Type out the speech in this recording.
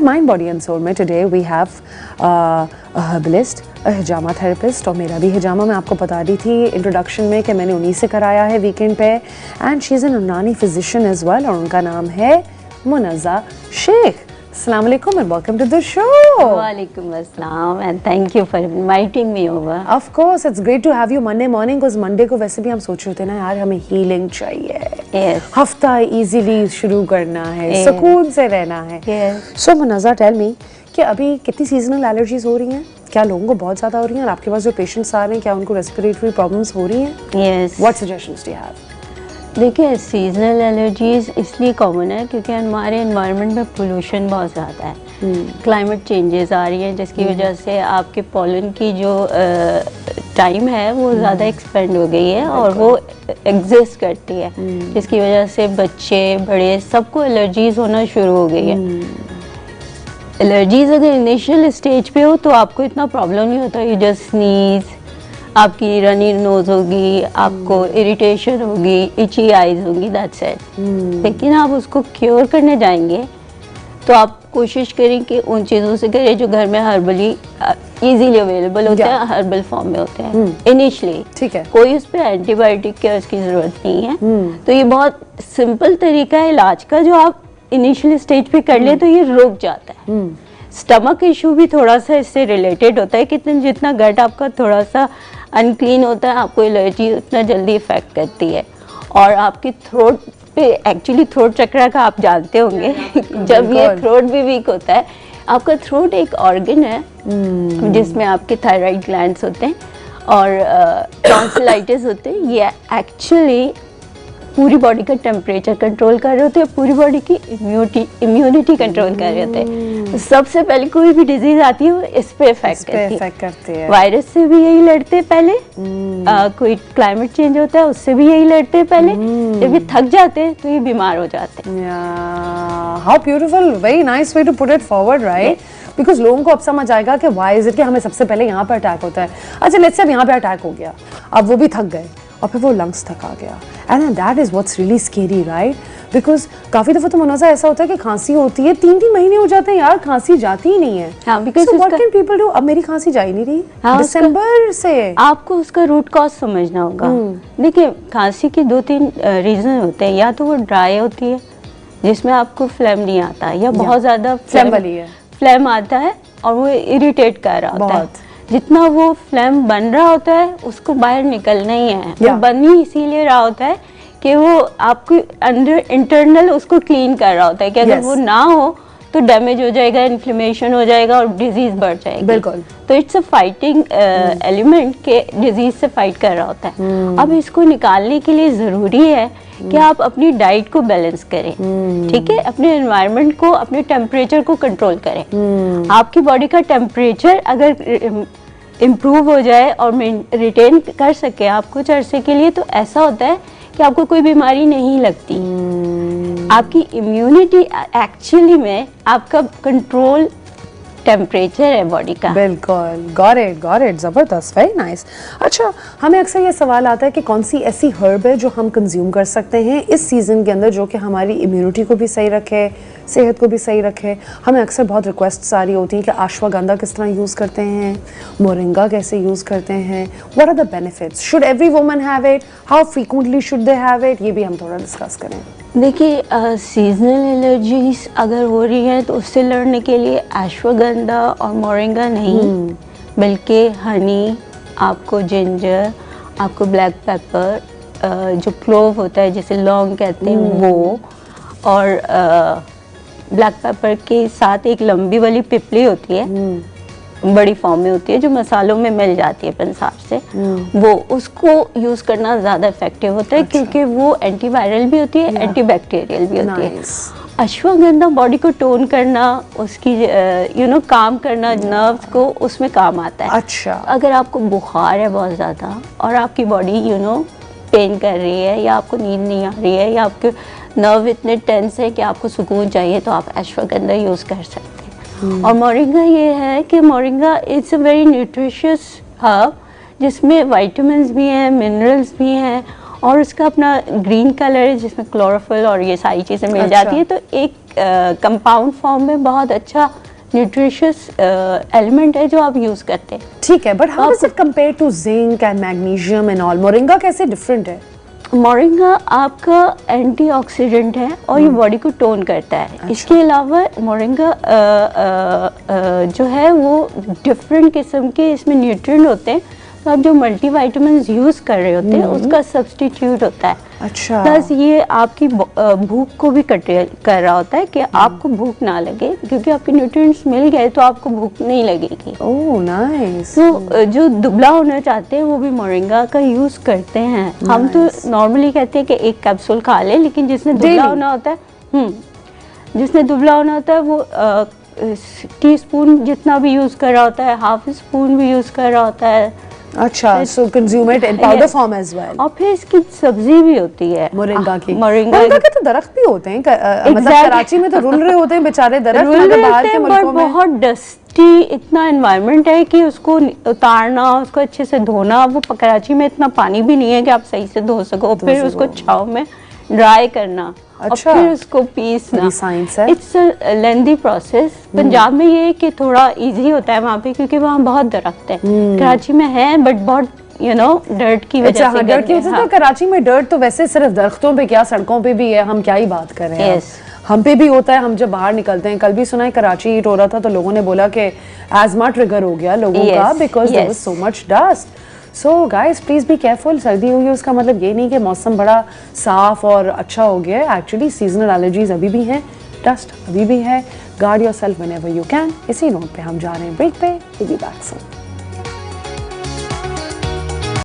Mind, Body and Soul में today we have a herbalist, a hijama therapist, और मेरा भी हिजामा मैं आपको बता दी थी इंट्रोडक्शन में कि मैंने उन्हीं से कराया है वीकेंड पे, and she's an Unani physician as well, और उनका नाम है Munazza Sheikh. Assalamu alaikum and welcome to the show. Walaikum assalam and thank you for inviting me over. Of course, it's great to have you Monday morning because Monday को वैसे भी हम सोच रहे थे ना यार हमें healing चाहिए. Yes. हफ्ता easily शुरू करना है, सुकून से रहना है. Yes. So Munazza tell me कि अभी कितनी seasonal allergies हो रही हैं? क्या लोगों को बहुत ज़्यादा हो रही हैं? और आपके पास जो patients आ रहे हैं क्या उनको respiratory problems हो रही हैं? Yes. What suggestions do you have? देखिए सीजनल एलर्जीज इसलिए कॉमन है क्योंकि हमारे एनवायरनमेंट में पोल्यूशन बहुत ज़्यादा है. क्लाइमेट चेंजेस आ रही हैं जिसकी वजह से आपके पॉलन की जो टाइम है वो ज़्यादा एक्सपेंड हो गई है और वो एग्जिस्ट करती है जिसकी वजह से बच्चे बड़े सबको एलर्जीज होना शुरू हो गई है. एलर्जीज अगर इनिशियल स्टेज पे हो तो आपको इतना प्रॉब्लम नहीं होता. यू जस्ट स्नीज, आपकी रनी नोज होगी, आपको इरिटेशन होगी, इची आईज होंगी, दैट्स इट. लेकिन आप उसको क्योर करने जाएंगे तो आप कोशिश करें कि उन चीज़ों से करें जो घर में हर्बली इजीली अवेलेबल होते हैं, हर्बल फॉर्म में होते हैं इनिशियली. ठीक है. कोई उस पर एंटीबायोटिक की उसकी ज़रूरत नहीं है. तो ये बहुत सिंपल तरीका है इलाज का जो आप इनिशियल स्टेज पे कर ले तो ये रुक जाता है. स्टमक इशू भी थोड़ा सा इससे रिलेटेड होता है कि जितना गट आपका थोड़ा सा अनक्लीन होता है आपको एलर्जी उतना जल्दी इफेक्ट करती है. और आपकी थ्रोट पे एक्चुअली थ्रोट चक्रा का आप जानते होंगे जब ये थ्रोट भी वीक होता है. आपका थ्रोट एक ऑर्गन है जिसमें आपके थायराइड ग्लैंड्स होते हैं और टॉन्सिलाइटिस होते हैं. ये एक्चुअली पूरी बॉडी का टेम्परेचर कंट्रोल कर रहे होते हैं, पूरी बॉडी की इम्यूनिटी कंट्रोल कर रहे होते हैं. तो सबसे पहले कोई भी डिजीज आती है वो इस पे इफेक्ट करती है. वायरस से भी यही लड़ते हैं पहले, कोई क्लाइमेट चेंज होता है उससे भी यही लड़ते हैं पहले. जब ये थक जाते हैं तो ये बीमार हो जाते हैं. How beautiful, very nice way to put it forward, right? Because लोगों को अब समझ आएगा कि व्हाई इज इट कि हमें सबसे पहले यहाँ पर अटैक होता है. अच्छा लेट्स से अब यहाँ पे अटैक हो गया, अब वो भी थक गए और फिर वो लंग्स तक आ गया. And that is what's really scary, right? Because काफी दफा तो मुनज़्ज़ा ऐसा होता है कि खांसी होती है 3-3 महीने हो जाते हैं यार, खांसी जाती ही नहीं है. हाँ, because what can people do? अब मेरी खांसी जा ही नहीं रही. हाँ, दिसंबर से आपको उसका रूट कॉज समझना होगा. देखिए खांसी के 2-3 रीजन होते हैं. या तो वो ड्राई होती है जिसमें आपको फ्लेम नहीं आता, या बहुत ज्यादा फ्लेम वाली है, फ्लेम आता है और वो इरिटेट कर रहा होता है. जितना वो फ्लेम बन रहा होता है उसको बाहर निकलना ही है. वो बन ही इसीलिए रहा होता है कि वो आपको अंदर इंटरनल उसको क्लीन कर रहा होता है कि अगर वो ना हो तो डैमेज हो जाएगा, इन्फ्लेमेशन हो जाएगा और डिजीज बढ़ जाएगी. बिल्कुल. तो इट्स अ फाइटिंग एलिमेंट के डिजीज से फाइट कर रहा होता है. अब इसको निकालने के लिए जरूरी है कि आप अपनी डाइट को बैलेंस करें. ठीक है, अपने एनवायरनमेंट को, अपने टेम्परेचर को कंट्रोल करें. आपकी बॉडी का टेम्परेचर अगर इम्प्रूव हो जाए और रिटेन कर सके आप कुछ अरसे के लिए तो ऐसा होता है कि आपको कोई बीमारी नहीं लगती. आपकी इम्यूनिटी एक्चुअली में आपका कंट्रोल टेम्परेचर है बॉडी का. बिल्कुल, गॉट इट, जबरदस्त, वेरी नाइस. अच्छा, हमें अक्सर ये सवाल आता है कि कौन सी ऐसी हर्ब है जो हम कंज्यूम कर सकते हैं इस सीज़न के अंदर जो कि हमारी इम्यूनिटी को भी सही रखे, सेहत को भी सही रखे. हमें अक्सर बहुत रिक्वेस्ट्स आ रही होती हैं कि अश्वगंधा किस तरह यूज़ करते हैं, मोरिंगा कैसे यूज़ करते हैं, what are the benefits, should every woman have it, how frequently should they have it, ये भी हम थोड़ा डिस्कस करें. देखिए सीजनल एलर्जीज अगर हो रही है तो उससे लड़ने के लिए अश्वगंधा और मोरिंगा नहीं बल्कि हनी, आपको जिंजर, आपको ब्लैक पेपर, जो क्लोव होता है जिसे लौंग कहते हैं वो, और ब्लैक पेपर के साथ एक लंबी वाली पिपली होती है, बड़ी फॉर्म में होती है जो मसालों में मिल जाती है पंसार से, वो उसको यूज करना ज्यादा इफेक्टिव होता है. अच्छा. क्योंकि वो एंटीवायरल भी होती है, एंटीबैक्टीरियल भी होती है. अश्वगंधा बॉडी को टोन करना, उसकी काम करना, नर्व्स को उसमें काम आता है. अच्छा. अगर आपको बुखार है बहुत ज्यादा और आपकी बॉडी पेन कर रही है या आपको नींद नहीं आ रही है या आपके नर्व इतने टेंस है कि आपको सुकून चाहिए तो आप अश्वगंधा यूज कर सकते हैं. और मोरिंगा ये है कि moringa it's a very nutritious herb जिसमें विटामिन्स भी हैं, मिनरल्स भी हैं और उसका अपना ग्रीन कलर है जिसमें क्लोरोफिल और ये सारी चीज़ें मिल अच्छा। जाती है, तो एक कंपाउंड फॉर्म में बहुत अच्छा न्यूट्रिशियस एलिमेंट है जो आप यूज़ करते हैं। ठीक है, but how does it compare to zinc and magnesium and all? Moringa कैसे डिफरेंट है? मोरिंगा आपका एंटीऑक्सीडेंट है और ये बॉडी को टोन करता है। इसके अलावा मोरिंगा जो है वो डिफरेंट किस्म के इसमें न्यूट्रिएंट होते हैं, तो आप जो मल्टीविटामिन्स यूज़ कर रहे होते हैं उसका सब्स्टिट्यूट होता है। अच्छा। प्लस ये आपकी भूख को भी कर रहा होता है कि आपको भूख ना लगे, क्योंकि आपके न्यूट्रिएंट्स मिल गए तो आपको भूख नहीं लगेगी। Oh nice. तो जो दुबला होना चाहते हैं वो भी मोरिंगा का यूज़ करते हैं। हम तो नॉर्मली कहते हैं कि एक कैप्सूल खा ले, लेकिन जिसने दुबला होना होता है जिसने दुबला होना होता है वो टीस्पून जितना भी यूज़ कर रहा होता है, हाफ स्पून भी यूज़ कर रहा होता है। अच्छा, so consume it in powder form as well. और फिर इसकी सब्जी भी होती है मोरिंगा की। मोरिंगा के तो दरख्त भी होते हैं मतलब कराची में तो रुल रहे होते हैं बेचारे दरख्त, मगर बाहर के मुल्कों में बहुत डस्टी इतना एनवायरनमेंट है कि उसको उतारना, उसको अच्छे से धोना, वो कराची में इतना पानी भी नहीं है कि आप सही से धो सको, फिर उसको छांव में ड्राई करना। अच्छा। और फिर उसको पीसना, साइंस है। It's a lengthy process. Punjab में ये है कि थोड़ा इजी होता है वहाँ पे, क्योंकि वहाँ बहुत दरख्त है। कराची में है बट बहुत डर्ट की वजह से। डर्ट की वजह से। कराची में डर्ट तो वैसे सिर्फ दरख्तों पे क्या, सड़कों पे भी है, हम क्या ही बात कर रहे हैं। हम पे भी होता है, हम जब बाहर निकलते हैं। कल भी सुना है कराची हीट हो रहा था तो लोगों ने बोला कि एज़मा ट्रिगर हो गया लोगों का, because there was so much dust. So guys please be careful. सर्दी हुई है उसका मतलब ये नहीं कि मौसम बड़ा साफ और अच्छा हो गया है। एक्चुअली सीजनल एलर्जीज अभी भी हैं, डस्ट अभी भी है। Guard yourself whenever you can. इसी नोट पे हम जा रहे हैं ब्रेक पे। Will be back soon.